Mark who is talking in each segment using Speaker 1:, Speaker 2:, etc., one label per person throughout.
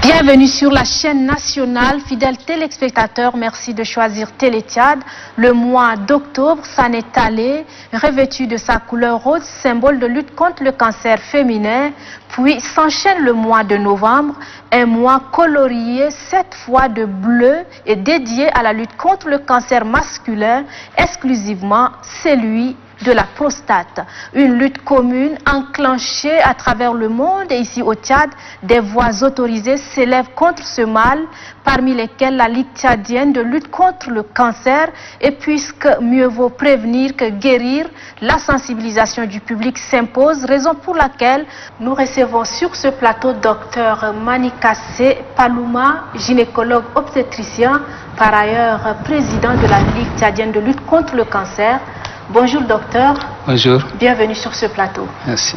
Speaker 1: Bienvenue sur la chaîne nationale. Fidèles téléspectateurs, merci de choisir Télétiad. Le mois d'octobre s'en est allé, revêtu de sa couleur rose, symbole de lutte contre le cancer féminin. Puis s'enchaîne le mois de novembre, un mois colorié cette fois de bleu et dédié à la lutte contre le cancer masculin, exclusivement celui de la prostate. Une lutte commune enclenchée à travers le monde et ici au Tchad, des voix autorisées s'élèvent contre ce mal, parmi lesquelles la Ligue tchadienne de lutte contre le cancer. Et puisque mieux vaut prévenir que guérir, la sensibilisation du public s'impose, raison pour laquelle nous recevons sur ce plateau Dr Manikassé Palouma, gynécologue obstétricien, par ailleurs président de la Ligue tchadienne de lutte contre le cancer. Bonjour docteur.
Speaker 2: Bonjour.
Speaker 1: Bienvenue sur ce plateau.
Speaker 2: Merci.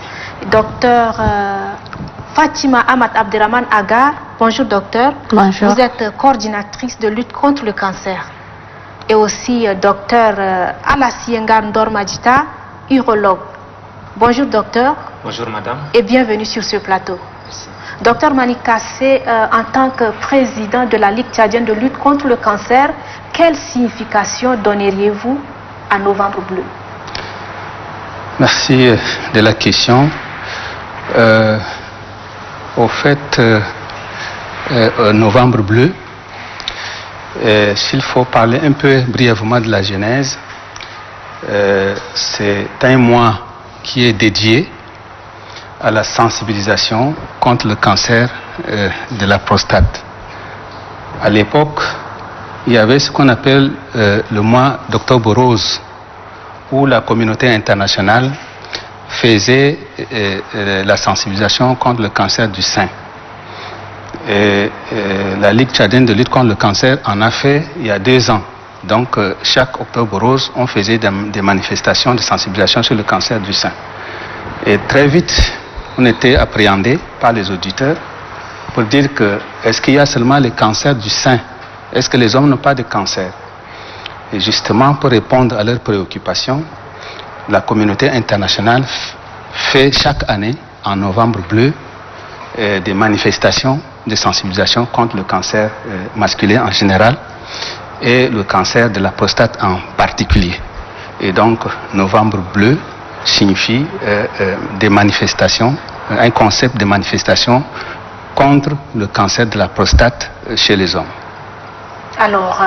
Speaker 1: Docteur Fatima Ahmad Abderrahman Agar. Bonjour docteur.
Speaker 3: Bonjour.
Speaker 1: Vous êtes coordinatrice de lutte contre le cancer. Et aussi docteur Alassiengar Ndormadjita, urologue. Bonjour docteur.
Speaker 4: Bonjour madame.
Speaker 1: Et bienvenue sur ce plateau.
Speaker 4: Merci.
Speaker 1: Docteur Manikassé, en tant que président de la Ligue tchadienne de lutte contre le cancer, quelle signification donneriez-vous à Novembre Bleu?
Speaker 2: Merci de la question. Au fait, Novembre Bleu, s'il faut parler un peu brièvement de la genèse, c'est un mois qui est dédié à la sensibilisation contre le cancer de la prostate. À l'époque, il y avait ce qu'on appelle le mois d'Octobre Rose, où la communauté internationale faisait la sensibilisation contre le cancer du sein. Et la Ligue tchadienne de lutte contre le cancer en a fait il y a 2 ans. Donc chaque Octobre Rose, on faisait des manifestations de sensibilisation sur le cancer du sein. Et très vite, on était appréhendé par les auditeurs pour dire que est-ce qu'il y a seulement le cancer du sein? Est-ce que les hommes n'ont pas de cancer? Et justement, pour répondre à leurs préoccupations, la communauté internationale fait chaque année, en Novembre Bleu, des manifestations de sensibilisation contre le cancer masculin en général et le cancer de la prostate en particulier. Et donc, Novembre Bleu signifie des manifestations, un concept de manifestation contre le cancer de la prostate chez les hommes.
Speaker 1: Alors,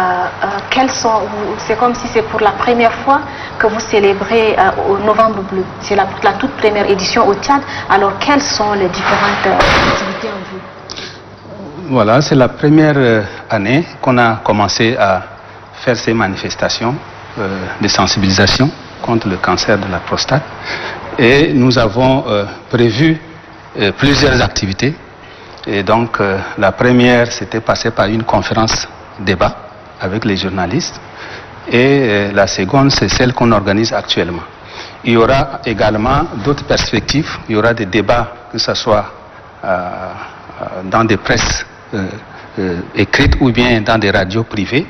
Speaker 1: c'est comme si c'est pour la première fois que vous célébrez au Novembre Bleu. C'est la toute première édition au Tchad. Alors, quelles sont les différentes activités en vue?
Speaker 2: Voilà, c'est la première année qu'on a commencé à faire ces manifestations de sensibilisation contre le cancer de la prostate. Et nous avons prévu plusieurs activités. Et donc, la première, c'était passé par une conférence débat avec les journalistes et la seconde c'est celle qu'on organise actuellement. Il y aura également d'autres perspectives, il y aura des débats que ce soit dans des presses écrites ou bien dans des radios privées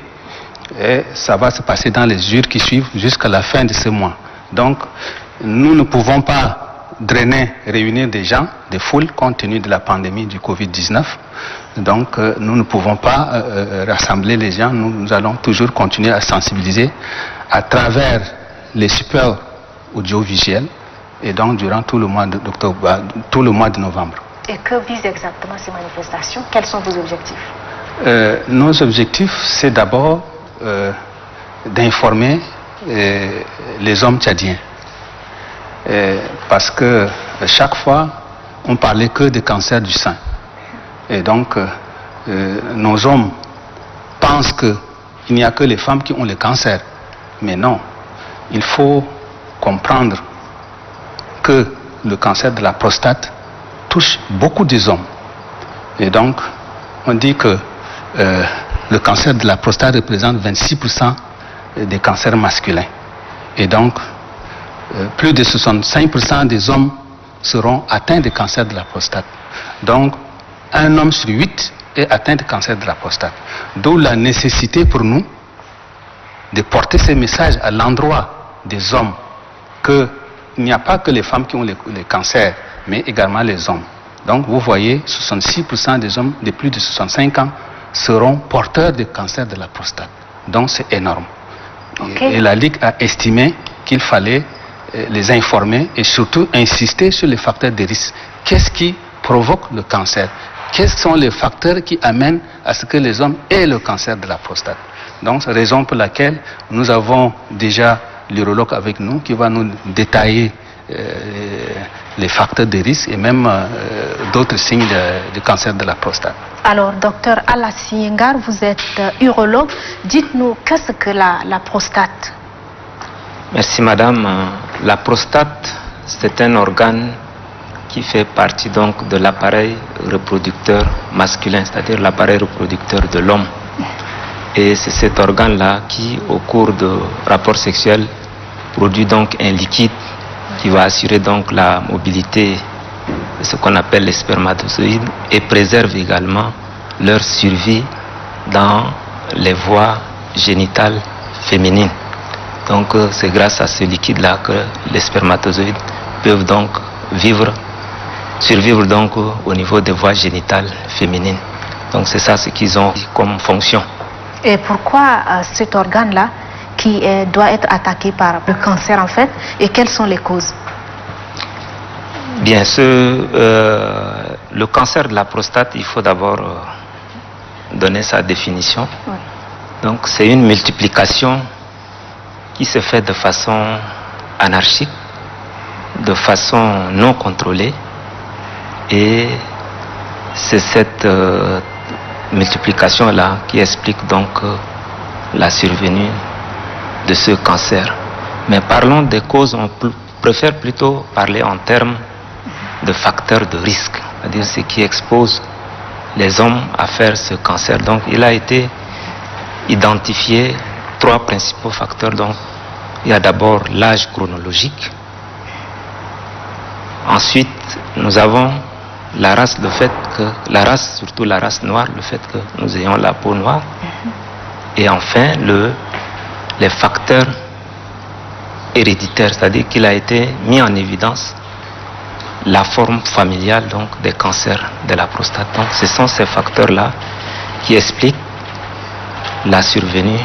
Speaker 2: et ça va se passer dans les jours qui suivent jusqu'à la fin de ce mois. Donc nous ne pouvons pas réunir des gens, des foules compte tenu de la pandémie du Covid-19. Donc nous ne pouvons pas rassembler les gens, nous allons toujours continuer à sensibiliser à travers les supports audiovisuels et donc durant tout le mois d'octobre, tout le mois de novembre.
Speaker 1: Et que visent exactement ces manifestations? Quels sont vos objectifs?
Speaker 2: Nos objectifs, c'est d'abord d'informer les hommes tchadiens. Parce que chaque fois, on parlait que de cancer du sein. Et donc, nos hommes pensent qu'il n'y a que les femmes qui ont le cancer. Mais non, il faut comprendre que le cancer de la prostate touche beaucoup des hommes. Et donc, on dit que le cancer de la prostate représente 26% des cancers masculins. Et donc, plus de 65% des hommes seront atteints de cancer de la prostate. Donc, un homme sur 8 est atteint de cancer de la prostate. D'où la nécessité pour nous de porter ces messages à l'endroit des hommes qu'il n'y a pas que les femmes qui ont le cancer, mais également les hommes. Donc vous voyez, 66% des hommes de plus de 65 ans seront porteurs de cancer de la prostate. Donc c'est énorme. Okay. Et la Ligue a estimé qu'il fallait les informer et surtout insister sur les facteurs de risque. Qu'est-ce qui provoque le cancer? Quels sont les facteurs qui amènent à ce que les hommes aient le cancer de la prostate? Donc c'est la raison pour laquelle nous avons déjà l'urologue avec nous qui va nous détailler les facteurs de risque et même d'autres signes de cancer de la prostate.
Speaker 1: Alors, docteur Alassi Ngar, vous êtes urologue. Dites-nous, qu'est-ce que la prostate?
Speaker 3: Merci madame. La prostate, c'est un organe qui fait partie donc de l'appareil reproducteur masculin, c'est-à-dire l'appareil reproducteur de l'homme. Et c'est cet organe-là qui, au cours de rapports sexuels, produit donc un liquide qui va assurer donc la mobilité de ce qu'on appelle les spermatozoïdes et préserve également leur survie dans les voies génitales féminines. Donc c'est grâce à ce liquide-là que les spermatozoïdes peuvent donc survivre donc au niveau des voies génitales féminines. Donc c'est ça ce qu'ils ont comme fonction.
Speaker 1: Et pourquoi cet organe-là qui doit être attaqué par le cancer en fait, et quelles sont les causes?
Speaker 3: Bien, le cancer de la prostate, il faut d'abord donner sa définition. Oui. Donc c'est une multiplication qui se fait de façon anarchique, de façon non contrôlée, et c'est cette multiplication-là qui explique donc la survenue de ce cancer. Mais parlons des causes, on préfère plutôt parler en termes de facteurs de risque, c'est-à-dire ce qui expose les hommes à faire ce cancer. Donc il a été identifié 3 principaux facteurs. Donc il y a d'abord l'âge chronologique. Ensuite, nous avons la race, le fait que la race, surtout la race noire, le fait que nous ayons la peau noire. Et enfin, les facteurs héréditaires, c'est-à-dire qu'il a été mis en évidence la forme familiale donc des cancers de la prostate. Donc ce sont ces facteurs-là qui expliquent la survenue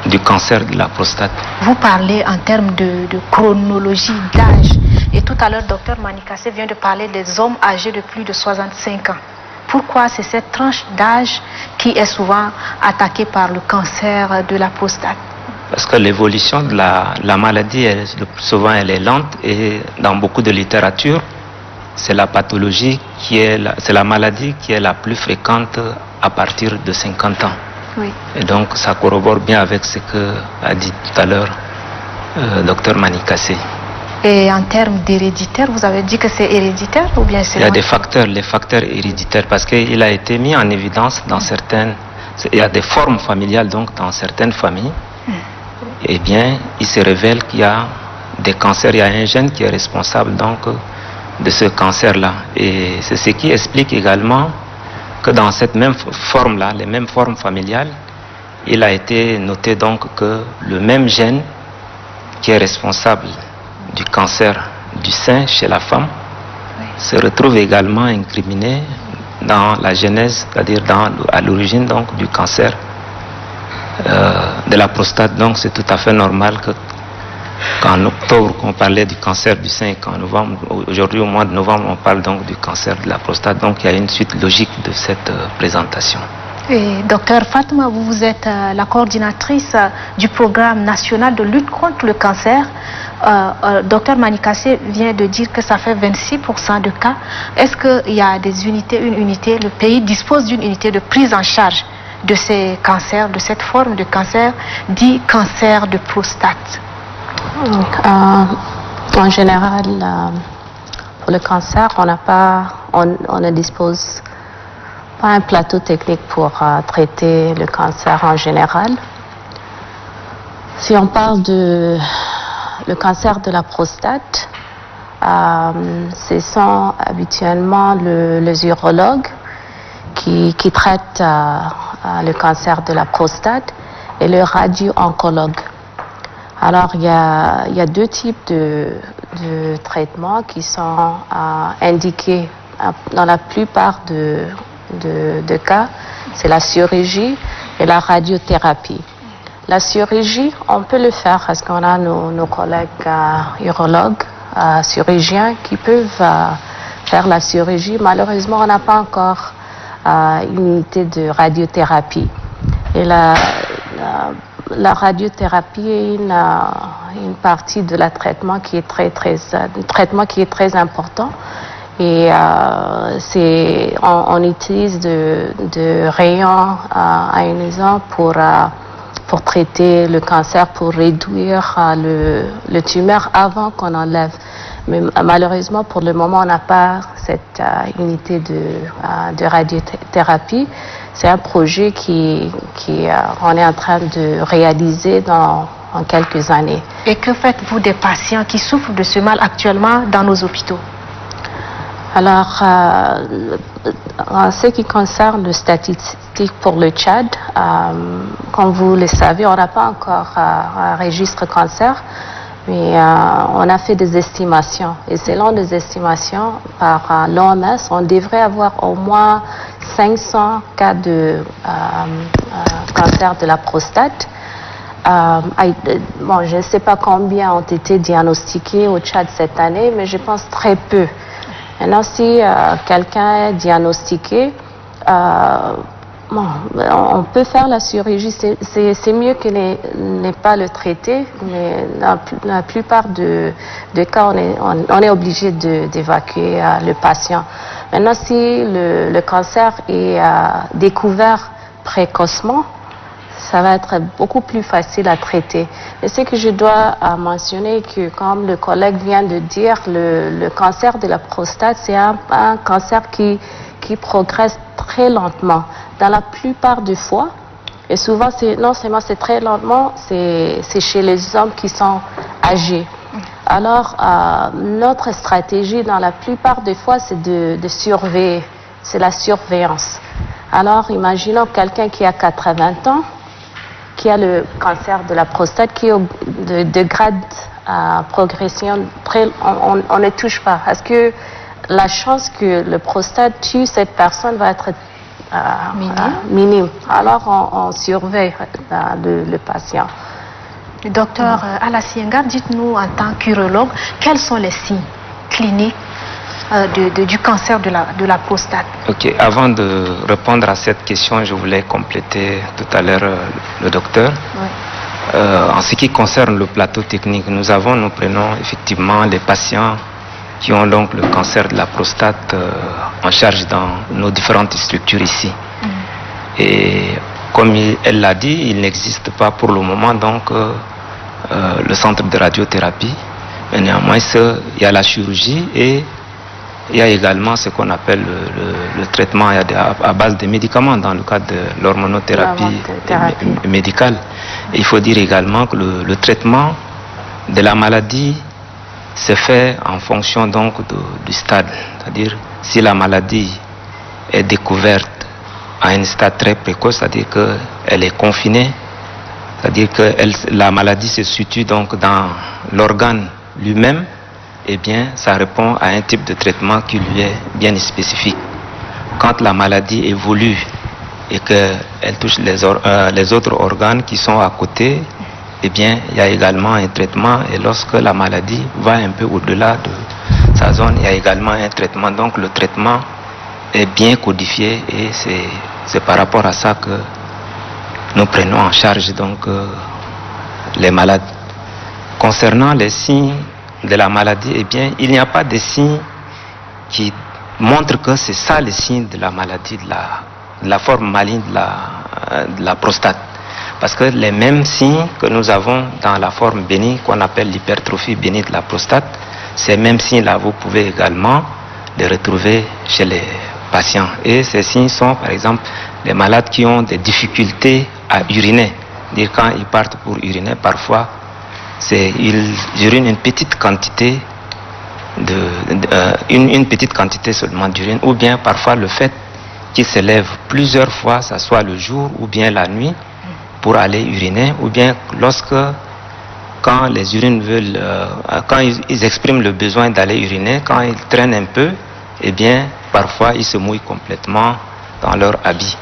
Speaker 3: du cancer de la prostate.
Speaker 1: Vous parlez en termes de chronologie, d'âge. Et tout à l'heure, docteur Manikassé vient de parler des hommes âgés de plus de 65 ans. Pourquoi c'est cette tranche d'âge qui est souvent attaquée par le cancer de la prostate?
Speaker 3: Parce que l'évolution de la maladie, souvent elle est lente, et dans beaucoup de littérature, c'est la pathologie c'est la maladie qui est la plus fréquente à partir de 50 ans. Oui. Et donc ça corrobore bien avec ce que a dit tout à l'heure docteur Manikassé.
Speaker 1: Et en termes d'héréditaire, vous avez dit que c'est héréditaire ou bien c'est...
Speaker 3: Il y a des facteurs, les facteurs héréditaires, parce qu'il a été mis en évidence dans certaines... Il y a des formes familiales donc dans certaines familles. Eh bien, il se révèle qu'il y a des cancers, il y a un gène qui est responsable donc de ce cancer-là. Et c'est ce qui explique également que dans cette même forme-là, les mêmes formes familiales, il a été noté donc que le même gène qui est responsable du cancer du sein chez la femme se retrouve également incriminé dans la genèse, c'est-à-dire à l'origine donc du cancer de la prostate. Donc c'est tout à fait normal qu'en octobre on parlait du cancer du sein, qu'en novembre, aujourd'hui au mois de novembre on parle donc du cancer de la prostate. Donc il y a une suite logique de cette présentation.
Speaker 1: Et docteur Fatma, vous êtes la coordinatrice du programme national de lutte contre le cancer. Docteur Manikassé vient de dire que ça fait 26% de cas. Est-ce qu'il y a des unités, le pays dispose d'une unité de prise en charge de ces cancers, de cette forme de cancer dit cancer de prostate?
Speaker 4: Donc, en général, pour le cancer, on ne dispose pas un plateau technique pour traiter le cancer en général. Si on parle le cancer de la prostate, ce sont habituellement les urologues qui traitent le cancer de la prostate et le radio-oncologue. Alors, il y a deux types de traitements qui sont indiqués dans la plupart de cas. C'est la chirurgie et la radiothérapie. La chirurgie, on peut le faire parce qu'on a nos collègues urologues, chirurgiens qui peuvent faire la chirurgie. Malheureusement, on n'a pas encore une unité de radiothérapie. Et la radiothérapie est une partie de la traitement qui est très important. Et on utilise de rayons ionisants pour traiter le cancer, pour réduire le tumeur avant qu'on enlève. Mais malheureusement, pour le moment, on n'a pas cette unité de radiothérapie. C'est un projet qu'on est en train de réaliser en quelques années.
Speaker 1: Et que faites-vous des patients qui souffrent de ce mal actuellement dans nos hôpitaux?
Speaker 4: Alors, en ce qui concerne les statistiques pour le Tchad, comme vous le savez, on n'a pas encore un registre cancer, mais on a fait des estimations. Et selon les estimations par l'OMS, on devrait avoir au moins 500 cas de cancer de la prostate. Bon, je ne sais pas combien ont été diagnostiqués au Tchad cette année, mais je pense très peu. Maintenant, si quelqu'un est diagnostiqué, on peut faire la chirurgie. C'est mieux que ne pas le traiter, mais dans la plupart des cas, on est obligé d'évacuer le patient. Maintenant, si le cancer est découvert précocement, ça va être beaucoup plus facile à traiter. Et ce que je dois mentionner, que comme le collègue vient de dire, le cancer de la prostate, c'est un cancer qui progresse très lentement. Dans la plupart des fois, et souvent, non seulement c'est très lentement, c'est chez les hommes qui sont âgés. Alors, notre stratégie, dans la plupart des fois, c'est de surveiller, c'est la surveillance. Alors, imaginons quelqu'un qui a 80 ans, qui a le cancer de la prostate, qui est de grade à progression, on ne touche pas. Parce que la chance que le prostate tue cette personne va être minime. Alors, on surveille le patient.
Speaker 1: Docteur Alassienga, dites-nous en tant qu'urologue, quels sont les signes cliniques du cancer de la prostate?
Speaker 3: Ok, avant de répondre à cette question, je voulais compléter tout à l'heure le docteur. Oui. En ce qui concerne le plateau technique, nous prenons effectivement les patients qui ont donc le cancer de la prostate en charge dans nos différentes structures ici. Et comme elle l'a dit, il n'existe pas pour le moment donc le centre de radiothérapie. Mais néanmoins, il y a la chirurgie et il y a également ce qu'on appelle le traitement à base de médicaments dans le cadre de l'hormonothérapie médicale. Et il faut dire également que le traitement de la maladie se fait en fonction donc du stade. C'est-à-dire si la maladie est découverte à un stade très précoce, c'est-à-dire qu'elle est confinée, c'est-à-dire que la maladie se situe donc dans l'organe lui-même, eh bien, ça répond à un type de traitement qui lui est bien spécifique. Quand la maladie évolue et qu'elle touche les autres organes qui sont à côté, eh bien, il y a également un traitement. Et lorsque la maladie va un peu au-delà de sa zone, il y a également un traitement. Donc, le traitement est bien codifié et c'est par rapport à ça que nous prenons en charge donc les malades. Concernant les signes de la maladie, eh bien, il n'y a pas de signes qui montrent que c'est ça les signes de la maladie, de la forme maligne de la prostate. Parce que les mêmes signes que nous avons dans la forme bénigne, qu'on appelle l'hypertrophie bénigne de la prostate, ces mêmes signes-là, vous pouvez également les retrouver chez les patients. Et ces signes sont, par exemple, les malades qui ont des difficultés à uriner. Dire quand ils partent pour uriner, parfois, ils urinent une petite quantité une petite quantité seulement d'urine, ou bien parfois le fait qu'ils se lèvent plusieurs fois, ça soit le jour ou bien la nuit, pour aller uriner, ou bien lorsque quand les urines veulent, quand ils expriment le besoin d'aller uriner, quand ils traînent un peu, eh bien, parfois ils se mouillent complètement dans leur habit.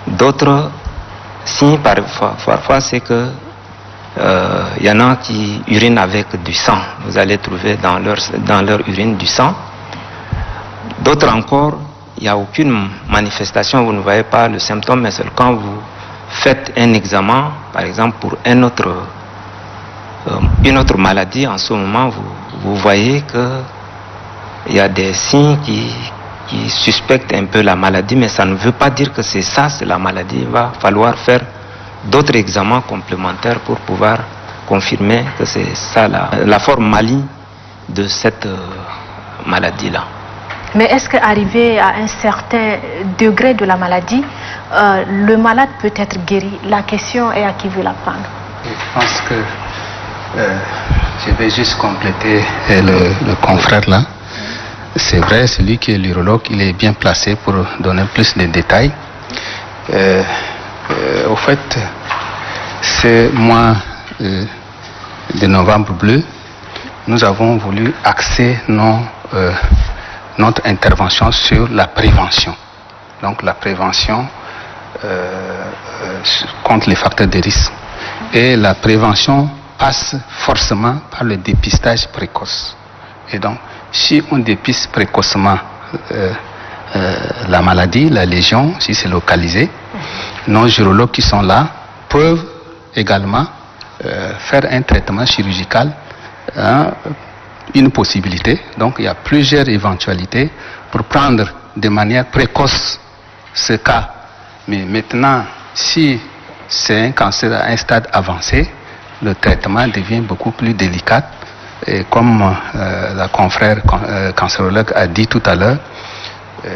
Speaker 3: D'autres signes, parfois, c'est que il y en a qui urinent avec du sang. Vous allez trouver dans leur urine du sang. D'autres encore, il n'y a aucune manifestation, vous ne voyez pas le symptôme, mais seul quand vous faites un examen, par exemple pour une autre maladie, en ce moment, vous voyez qu'il y a des signes qui suspectent un peu la maladie, mais ça ne veut pas dire que c'est ça, c'est la maladie. Il va falloir faire d'autres examens complémentaires pour pouvoir confirmer que c'est ça la forme maligne de cette maladie-là.
Speaker 1: Mais est-ce qu'arrivé à un certain degré de la maladie, le malade peut être guéri? La question est à qui veut la prendre.
Speaker 2: Je pense que je vais juste compléter le confrère là. C'est vrai, celui qui est l'urologue, il est bien placé pour donner plus de détails. Au fait, ce mois de novembre bleu, nous avons voulu axer notre intervention sur la prévention. Donc la prévention contre les facteurs de risque. Et la prévention passe forcément par le dépistage précoce. Et donc, si on dépiste précocement la maladie, la lésion, si c'est localisé, nos urologues qui sont là peuvent également faire un traitement chirurgical, une possibilité. Donc il y a plusieurs éventualités pour prendre de manière précoce ce cas. Mais maintenant, si c'est un cancer à un stade avancé, le traitement devient beaucoup plus délicat. Et comme la confrère cancérologue a dit tout à l'heure,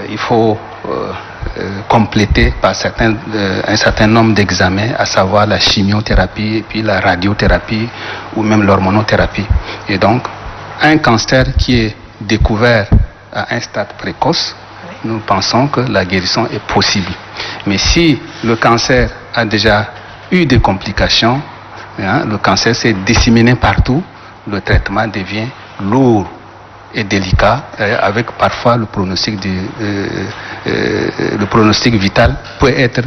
Speaker 2: il faut compléter par un certain nombre d'examens, à savoir la chimiothérapie, et puis la radiothérapie ou même l'hormonothérapie. Et donc, un cancer qui est découvert à un stade précoce, nous pensons que la guérison est possible. Mais si le cancer a déjà eu des complications, le cancer s'est disséminé partout, le traitement devient lourd et délicat, avec parfois le pronostic vital peut être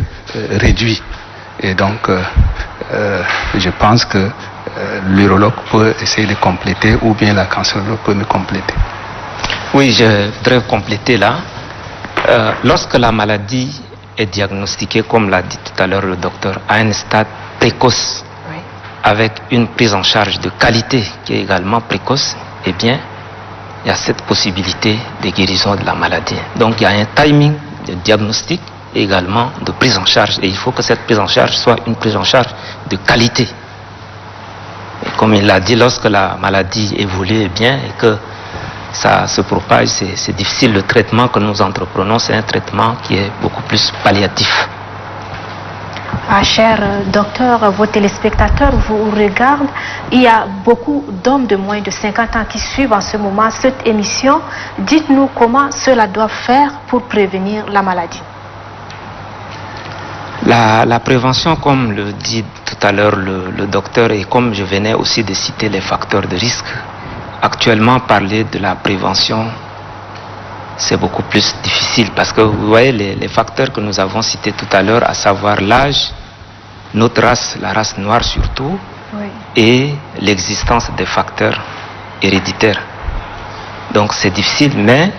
Speaker 2: réduit. Et donc, je pense que l'urologue peut essayer de compléter, ou bien la cancérologue peut me compléter.
Speaker 3: Oui, je voudrais compléter là. Lorsque la maladie est diagnostiquée, comme l'a dit tout à l'heure le docteur, à un stade précoce, avec une prise en charge de qualité qui est également précoce, eh bien, il y a cette possibilité de guérison de la maladie. Donc, il y a un timing de diagnostic et également de prise en charge. Et il faut que cette prise en charge soit une prise en charge de qualité. Et comme il l'a dit, lorsque la maladie évolue bien et que ça se propage, c'est difficile. Le traitement que nous entreprenons, c'est un traitement qui est beaucoup plus palliatif.
Speaker 1: Cher docteur, vos téléspectateurs vous regardent. Il y a beaucoup d'hommes de moins de 50 ans qui suivent en ce moment cette émission. Dites-nous comment cela doit faire pour prévenir la maladie.
Speaker 3: La prévention, comme le dit tout à l'heure le docteur, et comme je venais aussi de citer les facteurs de risque, actuellement parler de la prévention, c'est beaucoup plus difficile parce que vous voyez les facteurs que nous avons cités tout à l'heure, à savoir l'âge, notre race, la race noire surtout, et l'existence des facteurs héréditaires. Donc c'est difficile, mais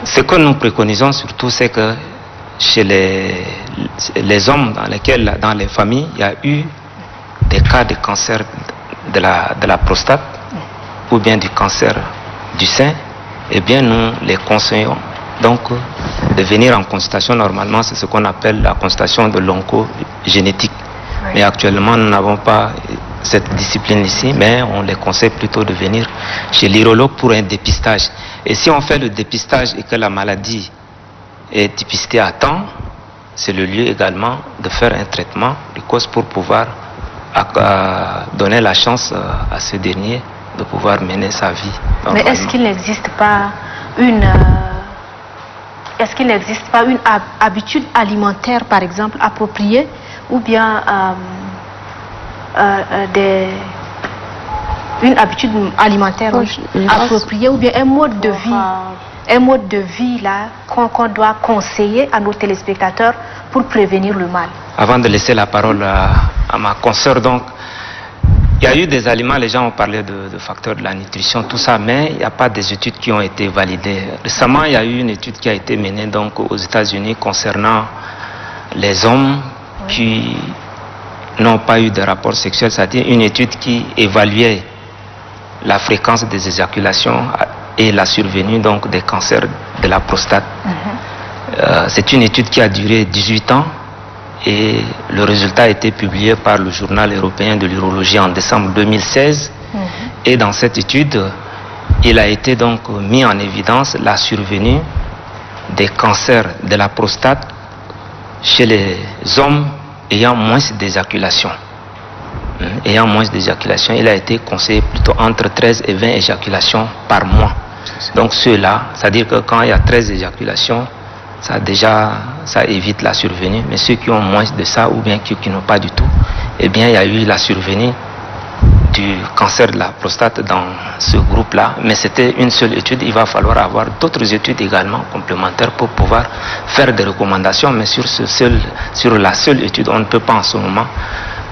Speaker 3: ce que nous préconisons surtout, c'est que chez les hommes dans les familles, il y a eu des cas de cancer de la prostate ou bien du cancer du sein. Eh bien, nous les conseillons donc de venir en consultation. Normalement, c'est ce qu'on appelle la consultation de l'oncogénétique. Mais actuellement, nous n'avons pas cette discipline ici, mais on les conseille plutôt de venir chez l'urologue pour un dépistage. Et si on fait le dépistage et que la maladie est dépistée à temps, c'est le lieu également de faire un traitement précoce pour pouvoir donner la chance à ce dernier de pouvoir mener sa vie.
Speaker 1: Mais est-ce qu'il n'existe pas une habitude alimentaire, par exemple, appropriée, ou bien une habitude alimentaire appropriée ou bien un mode de vie là qu'on doit conseiller à nos téléspectateurs pour prévenir le mal?
Speaker 3: Avant de laisser la parole à ma consoeur, donc, il y a eu des aliments, les gens ont parlé de facteurs de la nutrition, tout ça, mais il n'y a pas des études qui ont été validées. Récemment, il y a eu une étude qui a été menée donc, aux États-Unis concernant les hommes qui n'ont pas eu de rapport sexuel, c'est-à-dire une étude qui évaluait la fréquence des éjaculations et la survenue donc, des cancers de la prostate. C'est une étude qui a duré 18 ans. Et le résultat a été publié par le journal européen de l'urologie en décembre 2016. Et dans cette étude, il a été donc mis en évidence la survenue des cancers de la prostate chez les hommes ayant moins d'éjaculation. Ayant moins d'éjaculation, il a été conseillé plutôt entre 13 et 20 éjaculations par mois. Donc ceux-là, c'est-à-dire que quand il y a 13 éjaculations, ça évite la survenue. Mais ceux qui ont moins de ça ou bien qui n'ont pas du tout, eh bien il y a eu la survenue du cancer de la prostate dans ce groupe-là. Mais c'était une seule étude. Il va falloir avoir d'autres études également complémentaires pour pouvoir faire des recommandations. Mais sur la seule étude, on ne peut pas en ce moment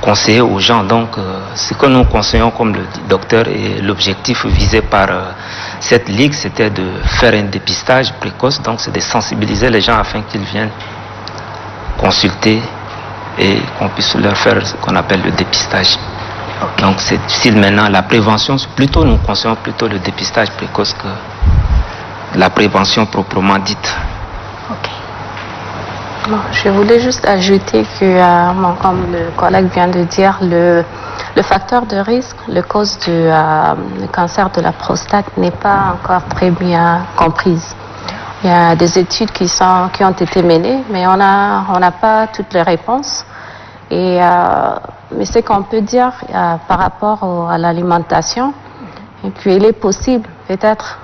Speaker 3: conseiller aux gens. Donc ce que nous conseillons comme le docteur et l'objectif visé par cette ligue, c'était de faire un dépistage précoce. Donc c'est de sensibiliser les gens afin qu'ils viennent consulter et qu'on puisse leur faire ce qu'on appelle le dépistage. Donc c'est difficile maintenant. La prévention, plutôt nous conseillons plutôt le dépistage précoce que la prévention proprement dite.
Speaker 4: Bon, je voulais juste ajouter que, comme le collègue vient de dire, le facteur de risque, le cause du cancer de la prostate n'est pas encore très bien comprise. Il y a des études qui ont été menées, mais on n'a pas toutes les réponses. Mais ce qu'on peut dire par rapport à l'alimentation, et puis il est possible peut-être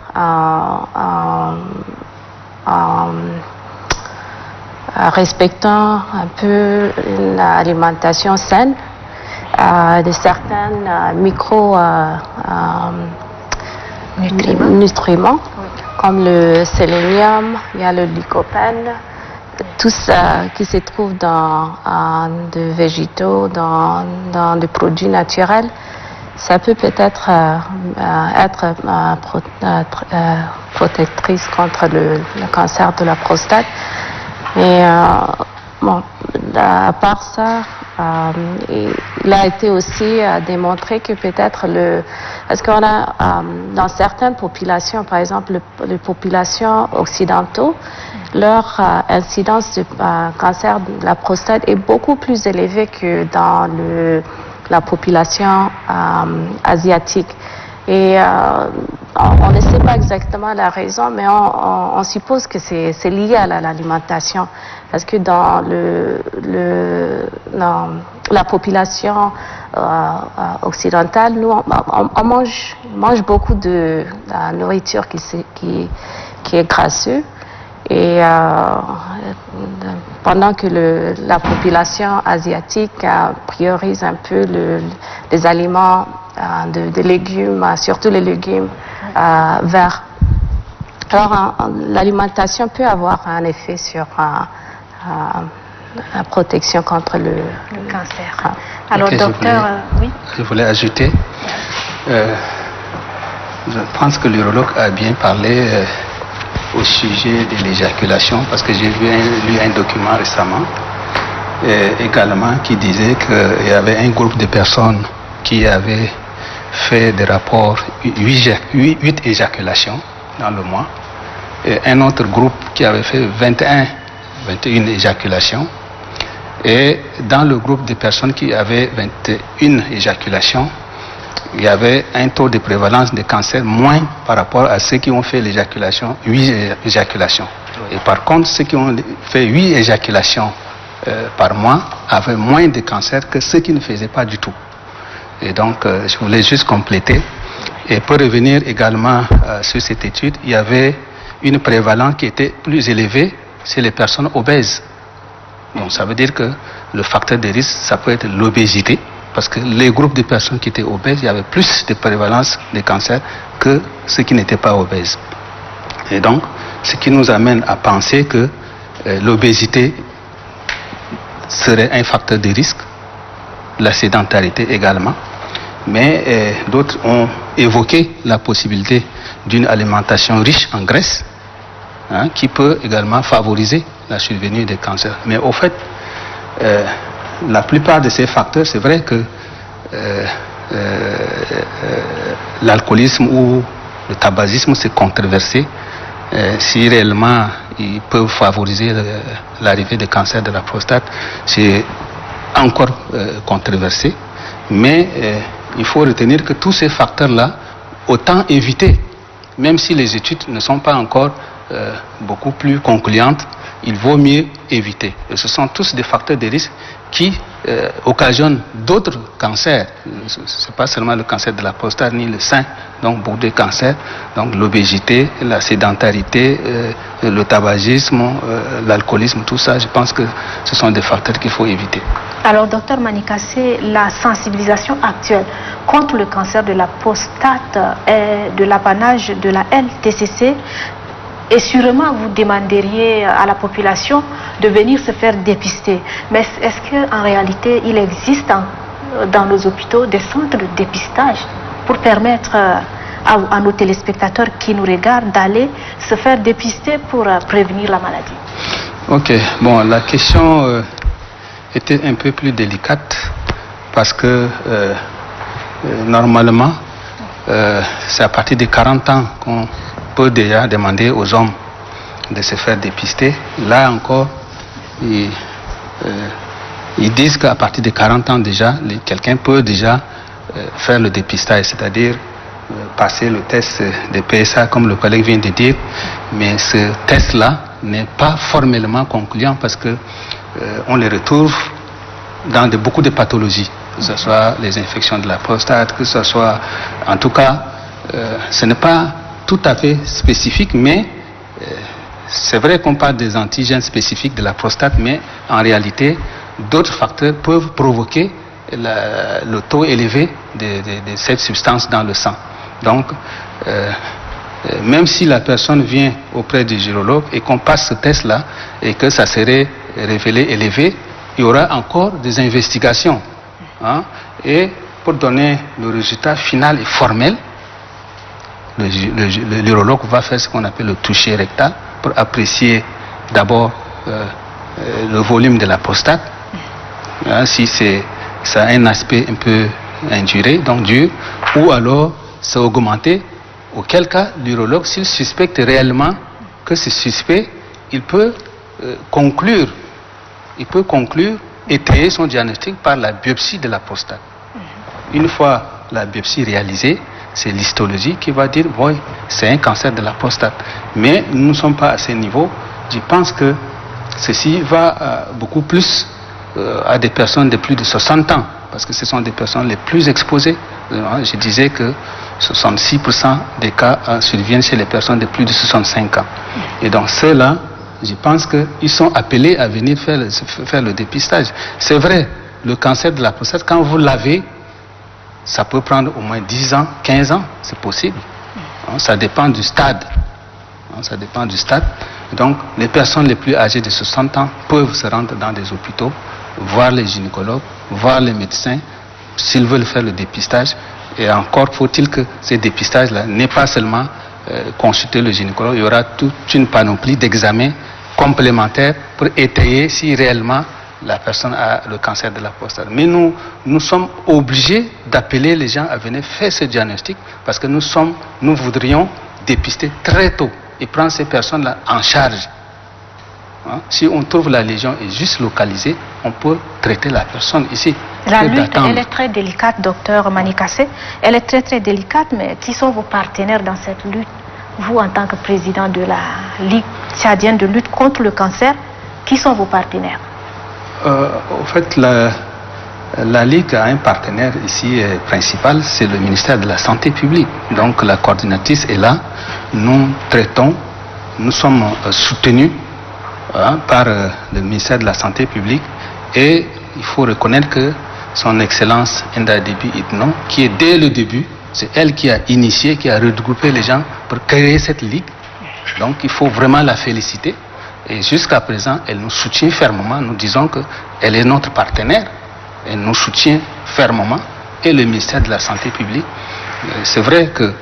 Speaker 4: respectant un peu une alimentation saine, de certains nutriments comme le sélénium, il y a le lycopène, tout ça qui se trouve dans des végétaux, dans des produits naturels. Ça peut peut-être être protectrice contre le cancer de la prostate. Mais à part ça, il a été aussi démontré que peut-être parce qu'on a dans certaines populations, par exemple les populations occidentaux, leur incidence de cancer de la prostate est beaucoup plus élevée que dans la population asiatique. Et on ne sait pas exactement la raison, mais on suppose que c'est lié à l'alimentation. Parce que dans la population occidentale, nous, on mange beaucoup de nourriture qui est grasseuse. Et pendant que la population asiatique priorise un peu les aliments de légumes, surtout les légumes verts. Alors l'alimentation peut avoir un effet sur la protection contre le cancer.
Speaker 1: Alors docteur, oui.
Speaker 2: Je voulais ajouter, je pense que l'urologue a bien parlé au sujet de l'éjaculation, parce que j'ai lu un document récemment également qui disait qu'il y avait un groupe de personnes qui avaient fait des rapports 8 éjaculations dans le mois, et un autre groupe qui avait fait 21 éjaculations, et dans le groupe de personnes qui avaient 21 éjaculations, il y avait un taux de prévalence de cancer moins par rapport à ceux qui ont fait l'éjaculation, 8 éjaculations. Et par contre, ceux qui ont fait 8 éjaculations par mois avaient moins de cancer que ceux qui ne faisaient pas du tout. Et donc, je voulais juste compléter. Et pour revenir également sur cette étude, il y avait une prévalence qui était plus élevée chez les personnes obèses. Donc, ça veut dire que le facteur de risque, ça peut être l'obésité, parce que les groupes de personnes qui étaient obèses, il y avait plus de prévalence des cancers que ceux qui n'étaient pas obèses. Et donc, ce qui nous amène à penser que l'obésité serait un facteur de risque, la sédentarité également, mais d'autres ont évoqué la possibilité d'une alimentation riche en graisse, qui peut également favoriser la survenue des cancers. Mais au fait, la plupart de ces facteurs, c'est vrai que l'alcoolisme ou le tabagisme, c'est controversé. Si réellement ils peuvent favoriser l'arrivée des cancers de la prostate, c'est encore controversé. Mais il faut retenir que tous ces facteurs-là, autant éviter, même si les études ne sont pas encore beaucoup plus concluantes, il vaut mieux éviter. Et ce sont tous des facteurs de risque qui occasionnent d'autres cancers. Ce n'est pas seulement le cancer de la prostate ni le sein, donc beaucoup de cancers, donc l'obésité, la sédentarité, le tabagisme, l'alcoolisme, tout ça, je pense que ce sont des facteurs qu'il faut éviter.
Speaker 1: Alors, docteur Manikassé, la sensibilisation actuelle contre le cancer de la prostate est de l'apanage de la LTCC. Et sûrement, vous demanderiez à la population de venir se faire dépister. Mais est-ce qu'en réalité, il existe dans nos hôpitaux des centres de dépistage pour permettre à nos téléspectateurs qui nous regardent d'aller se faire dépister pour prévenir la maladie?
Speaker 2: Ok, bon, la question était un peu plus délicate parce que normalement, c'est à partir de 40 ans qu'on peut déjà demander aux hommes de se faire dépister. Là encore, ils disent qu'à partir de 40 ans déjà, quelqu'un peut déjà faire le dépistage, c'est-à-dire passer le test de PSA comme le collègue vient de dire, mais ce test-là n'est pas formellement concluant parce que on les retrouve dans beaucoup de pathologies, que ce soit les infections de la prostate, que ce soit, en tout cas, ce n'est pas tout à fait spécifique, mais c'est vrai qu'on parle des antigènes spécifiques de la prostate, mais en réalité, d'autres facteurs peuvent provoquer le taux élevé de cette substance dans le sang. Donc, même si la personne vient auprès du gynécologue et qu'on passe ce test-là et que ça serait révélé élevé, il y aura encore des investigations. Et pour donner le résultat final et formel, l'urologue va faire ce qu'on appelle le toucher rectal pour apprécier d'abord le volume de la prostate, si ça a un aspect un peu induré, donc dur, ou alors c'est augmenté, auquel cas l'urologue, s'il suspecte réellement que c'est suspect, il peut conclure, étayer son diagnostic par la biopsie de la prostate. Une fois la biopsie réalisée, c'est l'histologie qui va dire, oui, c'est un cancer de la prostate. Mais nous ne sommes pas à ce niveau. Je pense que ceci va beaucoup plus à des personnes de plus de 60 ans, parce que ce sont des personnes les plus exposées. Je disais que 66% des cas surviennent chez les personnes de plus de 65 ans. Et donc ceux-là, je pense qu'ils sont appelés à venir faire le dépistage. C'est vrai, le cancer de la prostate, quand vous l'avez, ça peut prendre au moins 10 ans, 15 ans, c'est possible. Ça dépend du stade. Ça dépend du stade. Donc, les personnes les plus âgées de 60 ans peuvent se rendre dans des hôpitaux, voir les gynécologues, voir les médecins, s'ils veulent faire le dépistage. Et encore faut-il que ces dépistages-là n'aient pas seulement consulter le gynécologue, il y aura toute une panoplie d'examens complémentaires pour étayer si réellement la personne a le cancer de la prostate. Mais nous sommes obligés d'appeler les gens à venir faire ce diagnostic parce que nous voudrions dépister très tôt et prendre ces personnes-là en charge. Si on trouve la lésion est juste localisée, on peut traiter la personne ici.
Speaker 1: La lutte, elle est très délicate, docteur Manikassé. Elle est très très délicate, mais qui sont vos partenaires dans cette lutte? Vous, en tant que président de la Ligue tchadienne de lutte contre le cancer, qui sont vos partenaires?
Speaker 2: En fait, la Ligue a un partenaire ici principal, c'est le ministère de la Santé publique. Donc la coordinatrice est là. Nous traitons, nous sommes soutenus par le ministère de la Santé publique et il faut reconnaître que son Excellence Enda Déby Itno, qui est dès le début, c'est elle qui a initié, qui a regroupé les gens pour créer cette ligue. Donc il faut vraiment la féliciter. Et jusqu'à présent, elle nous soutient fermement. Nous disons qu'elle est notre partenaire. Elle nous soutient fermement. Et le ministère de la Santé publique. C'est vrai que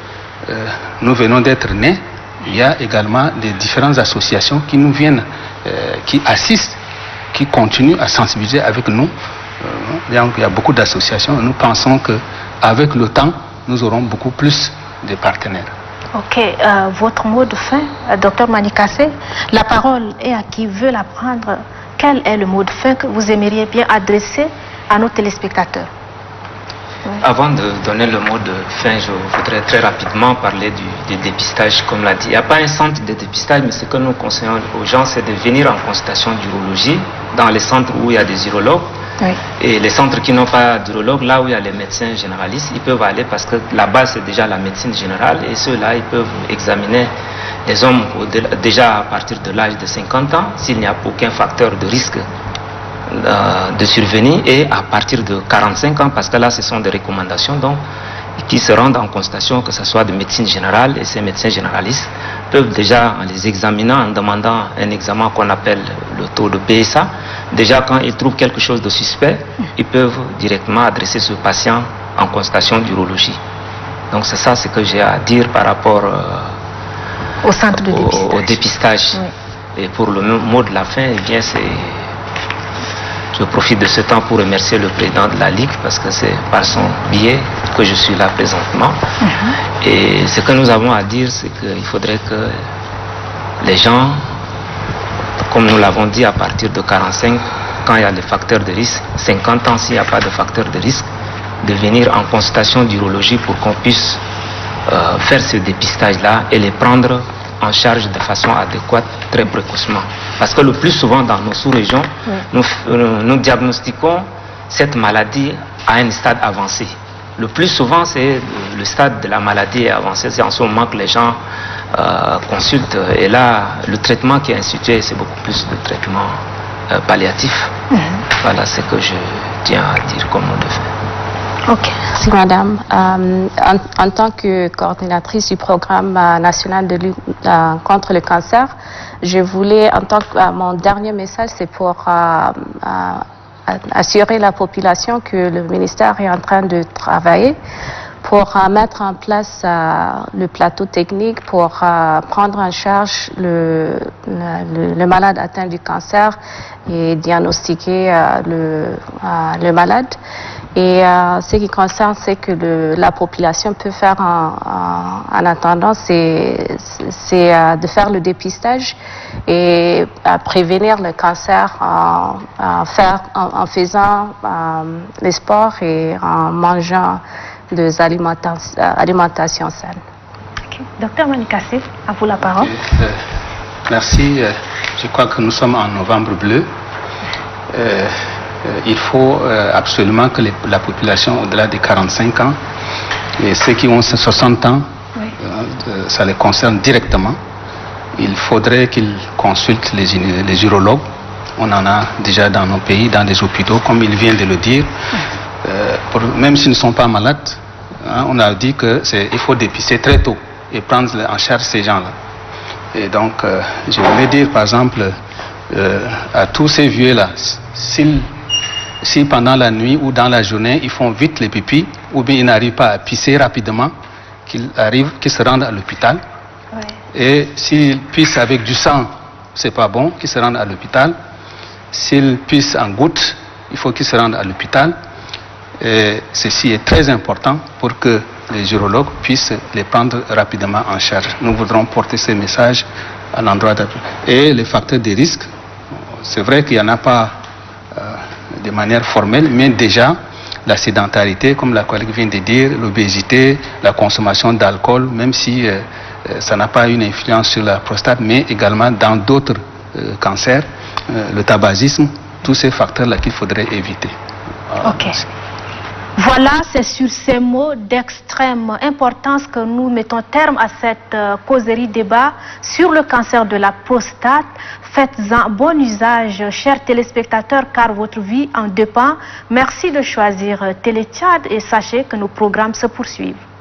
Speaker 2: nous venons d'être nés. Il y a également des différentes associations qui nous viennent, qui assistent, qui continuent à sensibiliser avec nous. Il y a beaucoup d'associations. Nous pensons qu'avec le temps, nous aurons beaucoup plus de partenaires.
Speaker 1: Ok, votre mot de fin, Dr Manikassé, la parole est à qui veut la prendre. Quel est le mot de fin que vous aimeriez bien adresser à nos téléspectateurs?
Speaker 3: Avant de donner le mot de fin, je voudrais très rapidement parler du dépistage, comme l'a dit. Il n'y a pas un centre de dépistage, mais ce que nous conseillons aux gens, c'est de venir en consultation d'urologie dans les centres où il y a des urologues. Oui. Et les centres qui n'ont pas d'urologue, là où il y a les médecins généralistes, ils peuvent aller parce que la base c'est déjà la médecine générale et ceux-là, ils peuvent examiner les hommes déjà à partir de l'âge de 50 ans s'il n'y a aucun facteur de risque de survenir et à partir de 45 ans parce que là ce sont des recommandations donc qui se rendent en consultation que ce soit de médecine générale et ces médecins généralistes peuvent déjà en les examinant en demandant un examen qu'on appelle le taux de PSA. Déjà quand ils trouvent quelque chose de suspect, ils peuvent directement adresser ce patient en consultation d'urologie. Donc c'est ça ce que j'ai à dire par rapport
Speaker 1: au centre de dépistage.
Speaker 3: Au dépistage. Oui. Et pour le mot de la fin, eh bien je profite de ce temps pour remercier le président de la Ligue parce que c'est par son biais que je suis là présentement. Et ce que nous avons à dire, c'est qu'il faudrait que les gens, comme nous l'avons dit, à partir de 45, quand il y a des facteurs de risque, 50 ans s'il n'y a pas de facteur de risque, de venir en consultation d'urologie pour qu'on puisse faire ce dépistage-là et les prendre en charge de façon adéquate, très précocement. Parce que le plus souvent dans nos sous-régions, nous diagnostiquons cette maladie à un stade avancé. Le plus souvent, c'est le stade de la maladie avancée. C'est en ce moment que les gens consultent. Et là, le traitement qui est institué, c'est beaucoup plus de traitement palliatif. Voilà ce que je tiens à dire comme mot de fin.
Speaker 4: Ok, merci madame. En tant que coordinatrice du programme national de lutte contre le cancer, je voulais, mon dernier message, c'est pour assurer la population que le ministère est en train de travailler pour mettre en place le plateau technique pour prendre en charge le malade atteint du cancer et diagnostiquer le malade. Et ce qui concerne, c'est que la population peut faire en attendant, c'est de faire le dépistage et prévenir le cancer en faisant le sport et en mangeant des alimentations saines.
Speaker 1: Okay. Docteur Manikassé, à vous la parole.
Speaker 2: Merci. Je crois que nous sommes en novembre bleu. Il faut absolument que la population au-delà des 45 ans et ceux qui ont 60 ans, ça les concerne directement. Il faudrait qu'ils consultent les urologues. On en a déjà dans nos pays, dans des hôpitaux, comme il vient de le dire. Même s'ils ne sont pas malades, on a dit qu'il faut dépister très tôt et prendre en charge ces gens-là. Et donc, je voulais dire, par exemple, à tous ces vieux-là, si pendant la nuit ou dans la journée, ils font vite les pipis, ou bien ils n'arrivent pas à pisser rapidement, qu'ils se rendent à l'hôpital. Et s'ils pissent avec du sang, c'est pas bon, qu'ils se rendent à l'hôpital. S'ils pissent en gouttes, il faut qu'ils se rendent à l'hôpital. Et ceci est très important pour que les urologues puissent les prendre rapidement en charge. Nous voudrons porter ce message à l'endroit et les facteurs de risque. C'est vrai qu'il n'y en a pas de manière formelle, mais déjà la sédentarité, comme la collègue vient de dire, l'obésité, la consommation d'alcool, même si ça n'a pas une influence sur la prostate, mais également dans d'autres cancers, le tabagisme, tous ces facteurs-là qu'il faudrait éviter.
Speaker 1: Ok. Voilà, c'est sur ces mots d'extrême importance que nous mettons terme à cette causerie débat sur le cancer de la prostate. Faites-en bon usage, chers téléspectateurs, car votre vie en dépend. Merci de choisir Téléthiade et sachez que nos programmes se poursuivent.